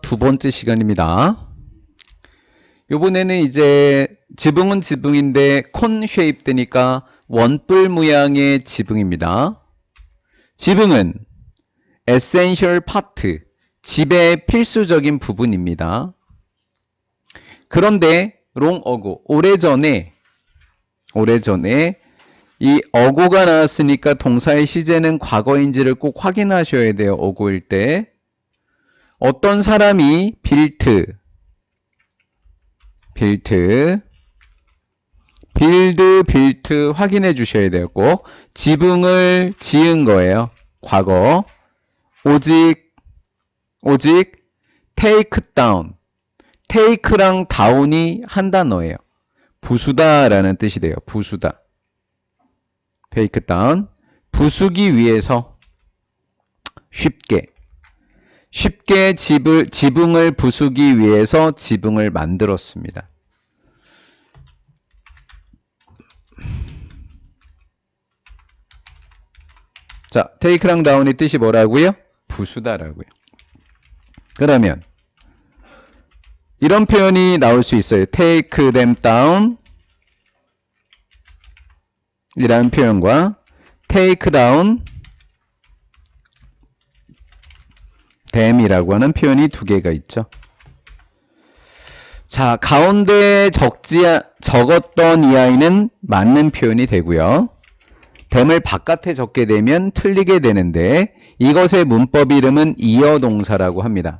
두 번째 시간입니다. 요번에는 이제 지붕은 지붕인데 콘 쉐입 되니까 원뿔 모양의 지붕입니다. 지붕은 에센셜 파트, 집의 필수적인 부분입니다. 그런데 롱어고, 오래전에 이 어고가 나왔으니까 동사의 시제는 과거인지를 꼭 확인하셔야 돼요. 어고일 때. 어떤 사람이 빌드 확인해 주셔야 돼요. 꼭 지붕을 지은 거예요. 과거. 오직 take down. take랑 down이 한 단어예요. 부수다라는 뜻이 돼요. 부수다. take down. 부수기 위해서 쉽게 지붕을 부수기 위해서 지붕을 만들었습니다. 자, take랑 down의 뜻이 뭐라고요? 부수다라고요. 그러면 이런 표현이 나올 수 있어요. take them down 이라는 표현과 take down them이라고 하는 표현이 두 개가 있죠. 자, 가운데 적었던 이 아이는 맞는 표현이 되고요. them을 바깥에 적게 되면 틀리게 되는데 이것의 문법 이름은 이어동사라고 합니다.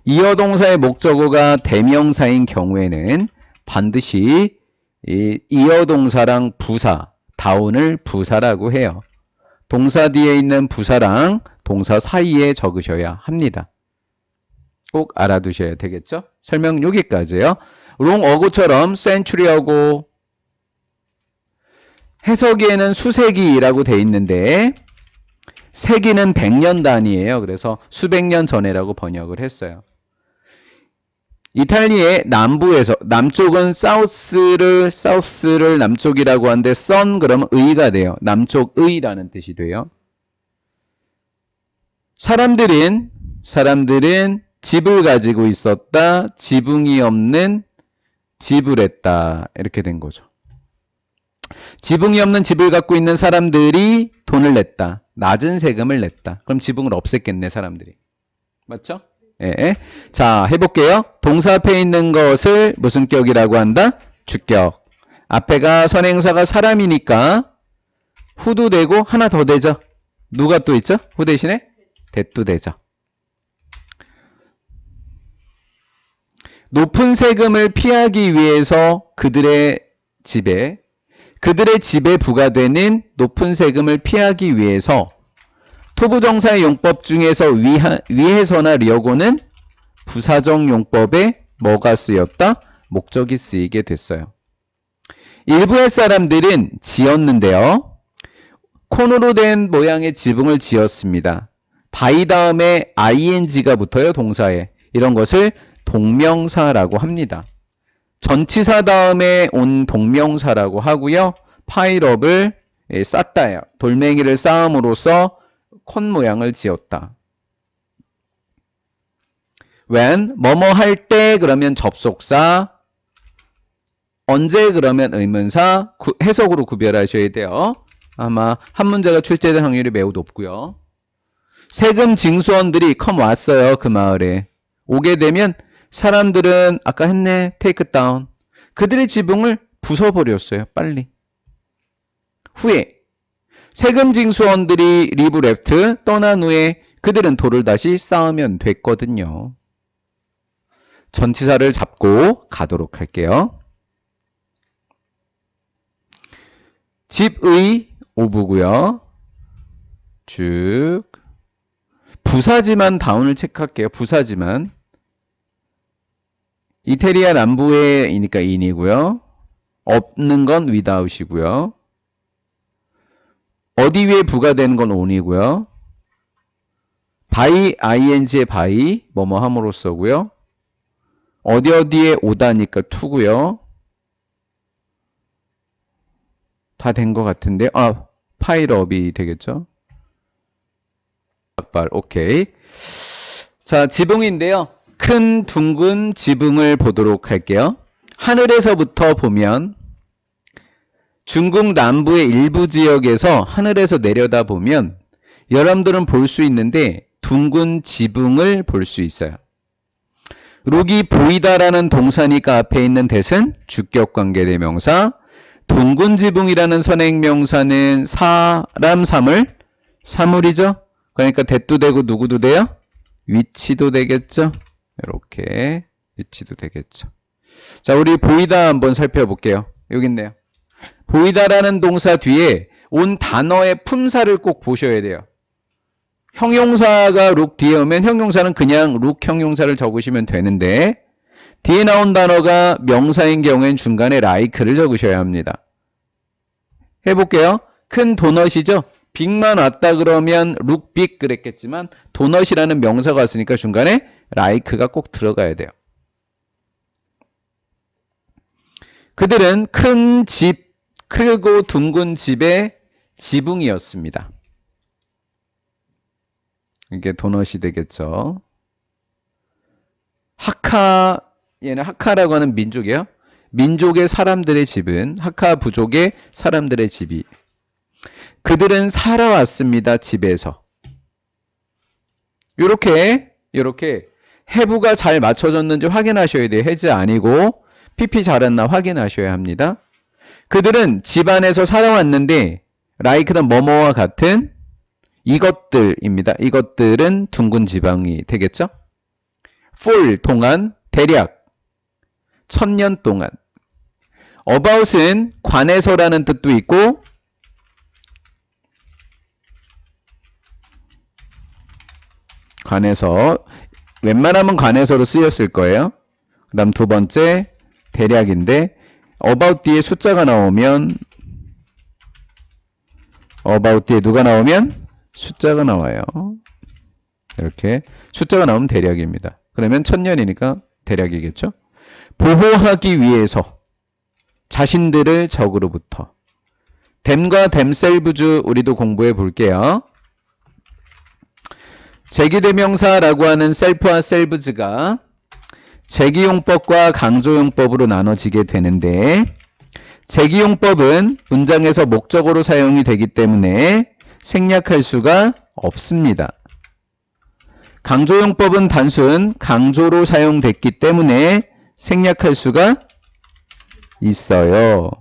이어동사의 목적어가 대명사인 경우에는 반드시 이 이어동사랑 부사, 다운을 부사라고 해요. 동사 뒤에 있는 부사랑 동사 사이에 적으셔야 합니다. 꼭 알아두셔야 되겠죠? 설명 여기까지예요. 롱어고처럼 센츄리어고 해석기에는 수세기라고 돼 있는데 세기는 100년 단위예요. 그래서 수백 년 전에라고 번역을 했어요. 이탈리아의 남부에서 남쪽은 사우스를 남쪽이라고 하는데 sun 그러면 의가 돼요. 남쪽의라는 뜻이 돼요. 사람들은 집을 가지고 있었다. 지붕이 없는 집을 했다. 이렇게 된 거죠. 지붕이 없는 집을 갖고 있는 사람들이 돈을 냈다. 낮은 세금을 냈다. 그럼 지붕을 없앴겠네, 사람들이. 맞죠? 예. 자, 해볼게요. 동사 앞에 있는 것을 무슨 격이라고 한다? 주격. 앞에가 선행사가 사람이니까 후도 되고 하나 더 되죠. 누가 또 있죠? 후 대신에 대도 되죠. 높은 세금을 피하기 위해서 그들의 집에 부과되는 높은 세금을 피하기 위해서 토부정사의 용법 중에서 위해서나 려고는 부사적 용법에 뭐가 쓰였다? 목적이 쓰이게 됐어요. 일부의 사람들은 지었는데요. 콘으로 된 모양의 지붕을 지었습니다. by 다음에 ing가 붙어요. 동사에. 이런 것을 동명사라고 합니다. 전치사 다음에 온 동명사라고 하고요. 파일업을 쌓다요. 돌멩이를 쌓음으로써 콘 모양을 지었다. when 뭐뭐 할 때 그러면 접속사, 언제 그러면 의문사, 해석으로 구별하셔야 돼요. 아마 한 문제가 출제될 확률이 매우 높고요. 세금 징수원들이 왔어요. 그 마을에. 오게 되면 사람들은 아까 했네. take down. 그들의 지붕을 부숴버렸어요. 빨리. 후에 세금 징수원들이 leave left 떠난 후에 그들은 돌을 다시 쌓으면 됐거든요. 전치사를 잡고 가도록 할게요. 집의 오브고요. 쭉 부사지만 다운을 체크할게요. 부사지만 이태리아 남부에이니까 in이고요. 없는 건 without이고요. 어디 위에 부과되는 건 on이고요. by ing의 by 뭐뭐 함으로써고요. 어디에 오다니까 to고요. 다 된 것 같은데 파일업이 되겠죠. 오케이. 자, 지붕인데요. 큰 둥근 지붕을 보도록 할게요. 하늘에서부터 보면 중국 남부의 일부 지역에서 하늘에서 내려다보면 여러분들은 볼 수 있는데 둥근 지붕을 볼 수 있어요. 룩이 보이다라는 동사니까 앞에 있는 대신 주격관계대명사, 둥근 지붕이라는 선행명사는 사람 사물이죠. 그러니까 대도 되고 누구도 돼요? 위치도 되겠죠. 이렇게 위치도 되겠죠. 자, 우리 보이다 한번 살펴볼게요. 여기 있네요. 보이다라는 동사 뒤에 온 단어의 품사를 꼭 보셔야 돼요. 형용사가 룩 뒤에 오면 형용사는 그냥 룩 형용사를 적으시면 되는데 뒤에 나온 단어가 명사인 경우엔 중간에 like를 적으셔야 합니다. 해볼게요. 큰 도넛이죠. 빅만 왔다 그러면 룩 빅 그랬겠지만 도넛이라는 명사가 왔으니까 중간에 like가 꼭 들어가야 돼요. 그들은 큰 집, 크고 둥근 집의 지붕이었습니다. 이게 도넛이 되겠죠. 하카, 얘는 하카라고 하는 민족이에요. 민족의 사람들의 집은 하카 부족의 사람들의 집이. 그들은 살아왔습니다. 집에서. 요렇게 해부가 잘 맞춰졌는지 확인하셔야 돼요. 해지 아니고 PP 잘했나 확인하셔야 합니다. 그들은 집안에서 살아왔는데 like는 뭐뭐와 같은 이것들입니다. 이것들은 둥근 지방이 되겠죠? for 동안, 대략 1000년 동안. about은 관해서라는 뜻도 있고 관해서, 웬만하면 관해서로 쓰였을 거예요. 그 다음 두 번째 대략인데 about 뒤에 숫자가 나오면 about 뒤에 누가 나오면 숫자가 나와요. 이렇게 숫자가 나오면 대략입니다. 그러면 1000년이니까 대략이겠죠. 보호하기 위해서 자신들을 적으로부터. 댐과 댐셀브즈 우리도 공부해 볼게요. 제기대명사라고 하는 셀프와 셀브즈가 제기용법과 강조용법으로 나눠지게 되는데 제기용법은 문장에서 목적어로 사용이 되기 때문에 생략할 수가 없습니다. 강조용법은 단순 강조로 사용됐기 때문에 생략할 수가 있어요.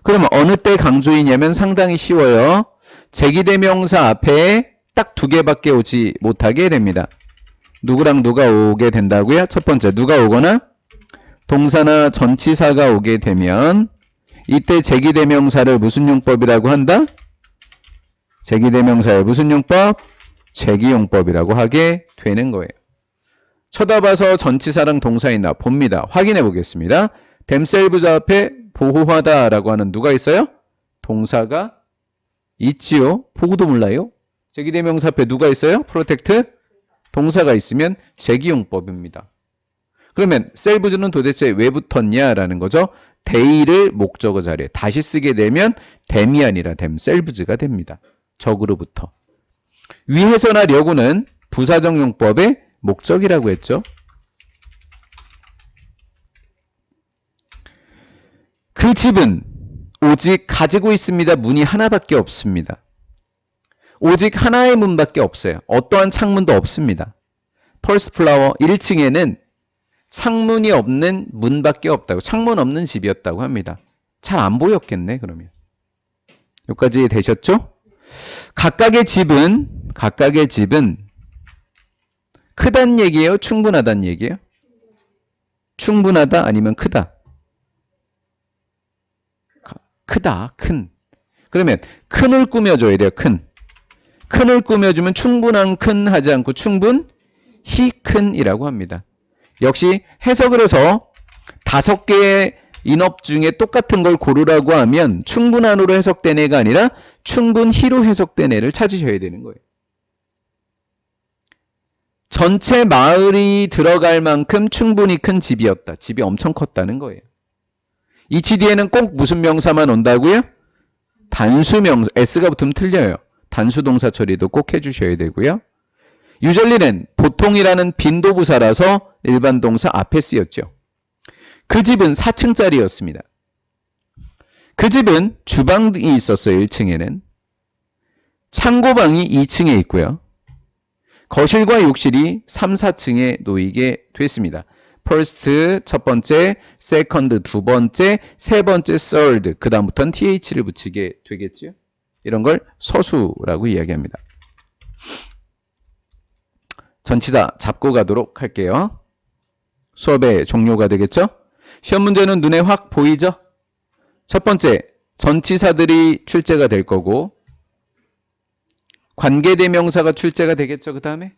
그럼 어느 때 강조이냐면 상당히 쉬워요. 제기대명사 앞에 딱 두 개밖에 오지 못하게 됩니다. 누구랑 누가 오게 된다고요? 첫 번째, 누가 오거나 동사나 전치사가 오게 되면 이때 제기대명사를 무슨 용법이라고 한다? 제기대명사의 무슨 용법? 제기용법이라고 하게 되는 거예요. 쳐다봐서 전치사랑 동사 있나 봅니다. 확인해 보겠습니다. 댐셀브즈 앞에 보호하다 라고 하는 누가 있어요? 동사가 있지요. 보고도 몰라요. 제기대명사 앞에 누가 있어요? 프로텍트? 동사가 있으면 제기용법입니다. 그러면 셀브즈는 도대체 왜 붙었냐라는 거죠. 데이를 목적어 자리에 다시 쓰게 되면 댐이 아니라 댐셀브즈가 됩니다. 적으로부터. 위해서나 려고는 부사적 용법의 목적이라고 했죠. 그 집은 오직 가지고 있습니다. 문이 하나밖에 없습니다. 오직 하나의 문밖에 없어요. 어떠한 창문도 없습니다. 펄스 플라워 1층에는 창문이 없는 문밖에 없다고, 창문 없는 집이었다고 합니다. 잘 안 보였겠네 그러면. 여기까지 되셨죠? 각각의 집은 크단 얘기예요? 충분하단 얘기예요? 충분하다 아니면 크다? 크다, 큰. 그러면 큰을 꾸며줘야 돼요. 큰을 꾸며주면 충분한 큰 하지 않고 충분히 큰이라고 합니다. 역시 해석을 해서 5개의 인업 중에 똑같은 걸 고르라고 하면 충분한으로 해석된 애가 아니라 충분히로 해석된 애를 찾으셔야 되는 거예요. 전체 마을이 들어갈 만큼 충분히 큰 집이었다. 집이 엄청 컸다는 거예요. 이치 뒤에는 꼭 무슨 명사만 온다고요? 단수 명사. S가 붙으면 틀려요. 단수 동사 처리도 꼭 해주셔야 되고요. 유절리는 보통이라는 빈도부사라서 일반 동사 앞에 쓰였죠. 그 집은 4층짜리였습니다. 그 집은 주방이 있었어요. 1층에는. 창고방이 2층에 있고요. 거실과 욕실이 3, 4층에 놓이게 됐습니다. first 첫 번째, second 두 번째, 세 번째 third 그 다음부터는 th를 붙이게 되겠죠. 이런 걸 서수라고 이야기합니다. 전치사 잡고 가도록 할게요. 수업의 종료가 되겠죠. 시험 문제는 눈에 확 보이죠. 첫 번째, 전치사들이 출제가 될 거고 관계대명사가 출제가 되겠죠. 그 다음에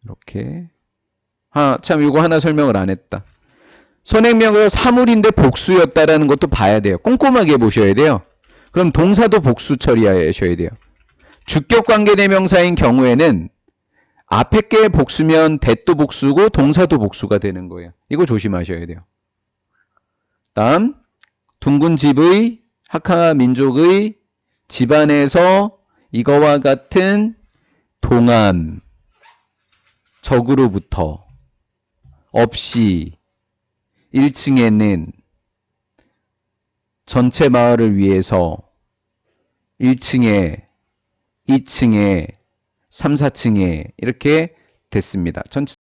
이렇게 참 이거 하나 설명을 안 했다. 선행명사가 사물인데 복수였다라는 것도 봐야 돼요. 꼼꼼하게 보셔야 돼요. 그럼 동사도 복수 처리하셔야 돼요. 주격 관계대명사인 경우에는 앞에 게 복수면 대도 복수고 동사도 복수가 되는 거예요. 이거 조심하셔야 돼요. 다음 둥근 집의 하카 민족의 집안에서 이거와 같은 동안 적으로부터 없이 1층에는 전체 마을을 위해서 1층에 2층에 3, 4층에 이렇게 됐습니다. 전치사